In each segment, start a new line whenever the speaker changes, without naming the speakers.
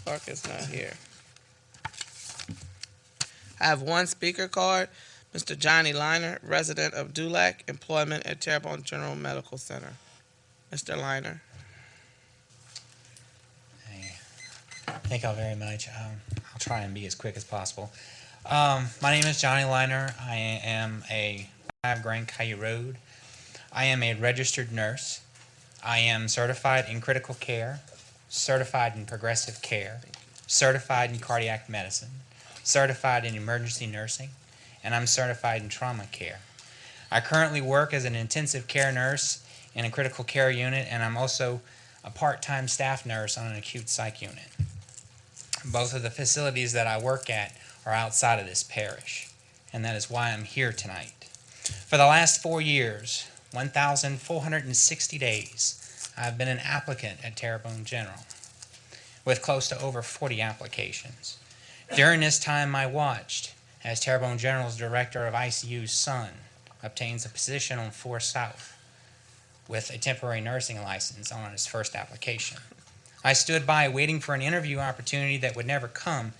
Clark is not here. I have one speaker card. Mr. Johnny Liner, resident of Dulac, employment at Terrebonne General Medical Center. Mr. Liner.
Hey, thank y'all very much. I'll try and be as quick as possible. My name is Johnny Liner. I am a 5 Grand Caillou Road. I am a registered nurse. I am certified in critical care, certified in progressive care, certified in cardiac medicine, certified in emergency nursing, and I'm certified in trauma care. I currently work as an intensive care nurse in a critical care unit, and I'm also a part-time staff nurse on an acute psych unit. Both of the facilities that I work at are outside of this parish, and that is why I'm here tonight. For the last 4 years, 1,460 days, I've been an applicant at Terrebonne General, with close to over 40 applications. During this time, I watched as Terrebonne General's director of ICU's son obtains a position on 4 South with a temporary nursing license on his first application. I stood by waiting for an interview opportunity that would never come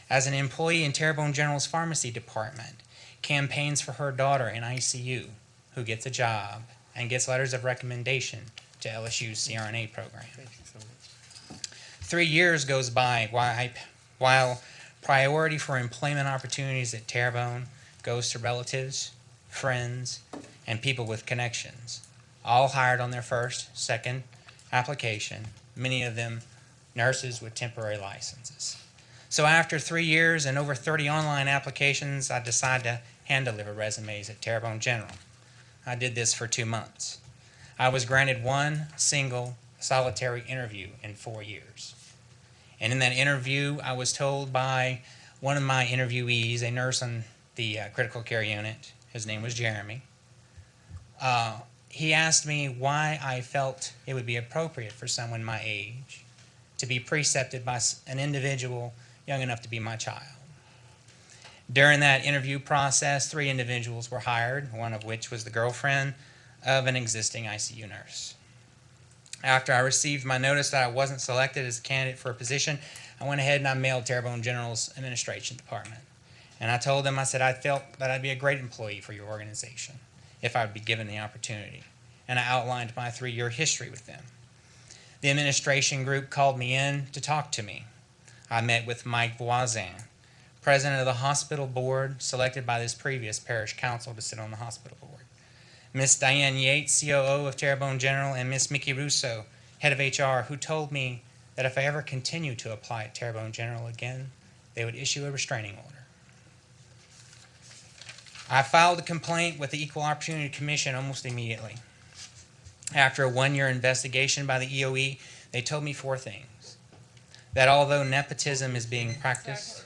as an employee in Terrebonne General's pharmacy department campaigns for her daughter in ICU, who gets a job and gets letters of recommendation to LSU's CRNA program. 3 years goes by while priority for employment opportunities at Terrebonne goes to relatives, friends, and people with connections, all hired on their first, second application, many of them nurses with temporary licenses. So after 3 years and over 30 online applications, I decided to hand-deliver resumes at Terrebonne General. I did this for 2 months. I was granted one single solitary interview in 4 years. And in that interview, I was told by one of my interviewees, a nurse on the critical care unit, his name was Jeremy, he asked me why I felt it would be appropriate for someone my age to be precepted by an individual young enough to be my child. During that interview process, 3 individuals were hired, one of which was the girlfriend of an existing ICU nurse. After I received my notice that I wasn't selected as a candidate for a position, I went ahead and I mailed Terrebonne General's administration department. And I told them, I said, I felt that I'd be a great employee for your organization if I would be given the opportunity. And I outlined my 3-year history with them. The administration group called me in to talk to me. I met with Mike Voisin, president of the hospital board, selected by this previous parish council to sit on the hospital board. Miss Diane Yates, COO of Terrebonne General, and Miss Mickey Russo, head of HR, who told me that if I ever continued to apply at Terrebonne General again, they would issue a restraining order. I filed a complaint with the Equal Opportunity Commission almost immediately. After a 1-year investigation by the EOE, they told me 4 things. That although nepotism is being practiced...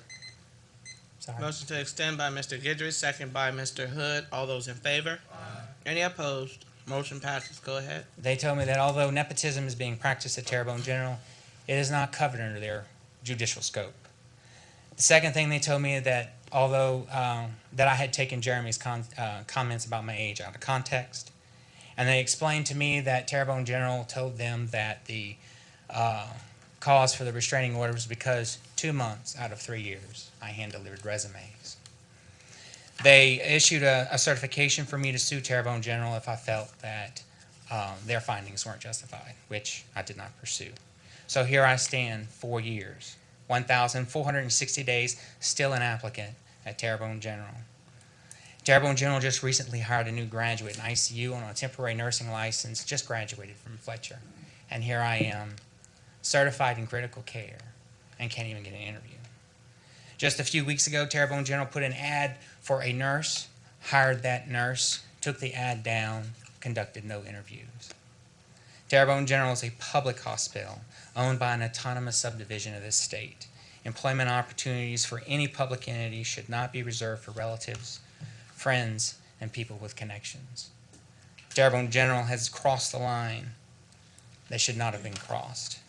Motion to extend by Mr. Guidry, second by Mr. Hood. All those in favor? Any opposed? Motion passes. Go ahead.
They told me that although nepotism is being practiced at Terrebonne General, it is not covered under their judicial scope. The second thing they told me that although that I had taken Jeremy's comments about my age out of context, and they explained to me that Terrebonne General told them that the cause for the restraining order was because 2 months out of 3 years I hand-delivered resumes. They issued a certification for me to sue Terrebonne General if I felt that their findings weren't justified, which I did not pursue. So here I stand, 4 years, 1,460 days, still an applicant at Terrebonne General. Terrebonne General just recently hired a new graduate in ICU on a temporary nursing license, just graduated from Fletcher. And here I am, certified in critical care, and can't even get an interview. Just a few weeks ago, Terrebonne General put an ad for a nurse, hired that nurse, took the ad down, conducted no interviews. Terrebonne General is a public hospital owned by an autonomous subdivision of this state. Employment opportunities for any public entity should not be reserved for relatives, friends, and people with connections. Terrebonne General has crossed the line that should not have been crossed.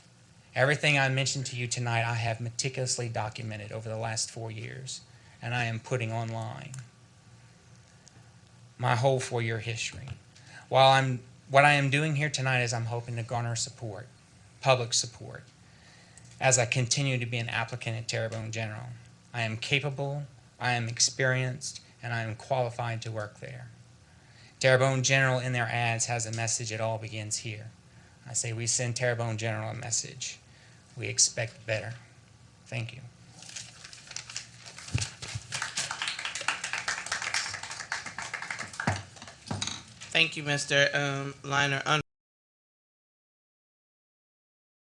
Everything I mentioned to you tonight I have meticulously documented over the last 4 years, and I am putting online my whole 4-year history. What I am doing here tonight is I'm hoping to garner support, public support, as I continue to be an applicant at Terrebonne General. I am capable, I am experienced, and I am qualified to work there. Terrebonne General in their ads has a message, "It all begins here." I say we send Terrebonne General a message. We expect better. Thank you.
Thank you, Mr. Liner.